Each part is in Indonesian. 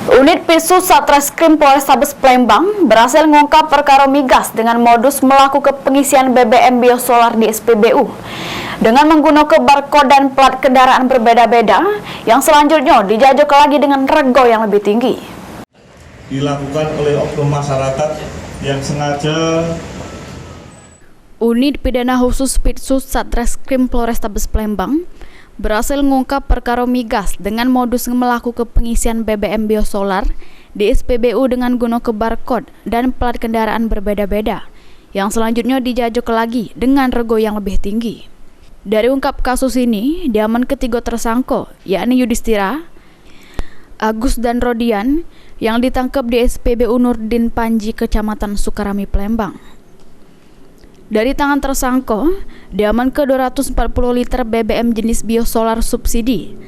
Unit Pisu Satreskrim Polrestabes Palembang berhasil mengungkap perkara migas dengan modus melakukan pengisian BBM biosolar di SPBU dengan menggunakan barcode dan plat kendaraan berbeda-beda yang selanjutnya dijajak lagi dengan rego yang lebih tinggi. Dilakukan oleh oknum masyarakat yang sengaja. Unit Pidana Khusus Pisu Satreskrim Polrestabes Palembang berhasil mengungkap perkara migas dengan modus melakukan pengisian BBM biosolar di SPBU dengan gunakan barcode dan plat kendaraan berbeda-beda yang selanjutnya dijajak lagi dengan rego yang lebih tinggi. Dari ungkap kasus ini, diamankan 3 tersangka, yakni Yudhistira, Agus dan Rodian yang ditangkap di SPBU Nurdin Panji, Kecamatan Sukarami, Palembang. Dari tangan tersangka, diamankan 240 liter BBM jenis biosolar subsidi,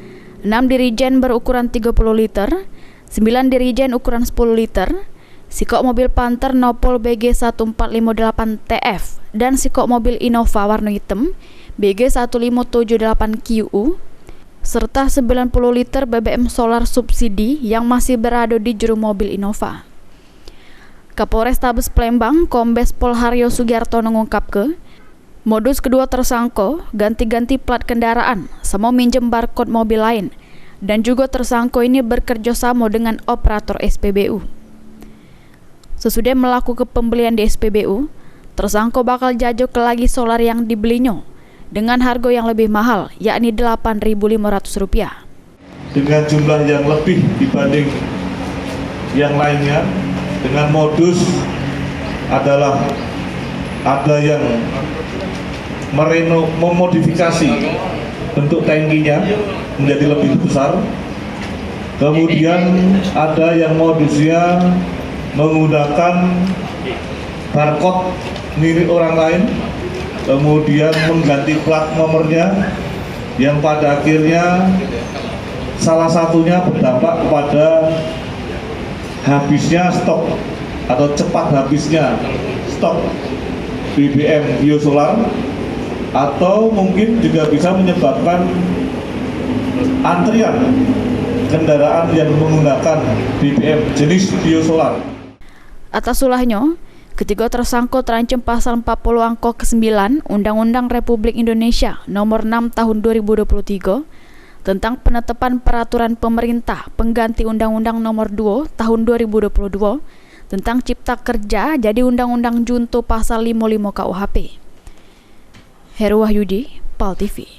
6 dirigen berukuran 30 liter, 9 dirigen ukuran 10 liter, sikok mobil Panther Nopol BG 1458 TF, dan sikok mobil Innova warna hitam BG 1578 QU, serta 90 liter BBM solar subsidi yang masih berada di juru mobil Innova. Kapolrestabes Palembang Kombes Pol Haryo Sugiarto mengungkapkan, modus kedua tersangka ganti-ganti plat kendaraan sama minjem barcode mobil lain, dan juga tersangka ini bekerja sama dengan operator SPBU. Sesudah melakukan pembelian di SPBU, tersangka bakal jajak lagi solar yang dibelinya dengan harga yang lebih mahal, yakni Rp8.500. Dengan jumlah yang lebih dibanding yang lainnya, dengan modus adalah ada yang memodifikasi bentuk tangkinya menjadi lebih besar, kemudian ada yang modusnya menggunakan barcode milik orang lain, kemudian mengganti plat nomornya yang pada akhirnya salah satunya berdampak kepada habisnya stok atau cepat habisnya stok BBM biosolar, atau mungkin juga bisa menyebabkan antrian kendaraan yang menggunakan BBM jenis biosolar. Atas ulahnya, ketiga tersangka terancam pasal 40 angka ke-9 Undang-Undang Republik Indonesia Nomor 6 Tahun 2023 tentang penetapan peraturan pemerintah pengganti Undang-Undang Nomor 2 Tahun 2022 tentang Cipta Kerja jadi Undang-Undang Junto Pasal 55 KUHP. Heru Wahyudi, PAL TV.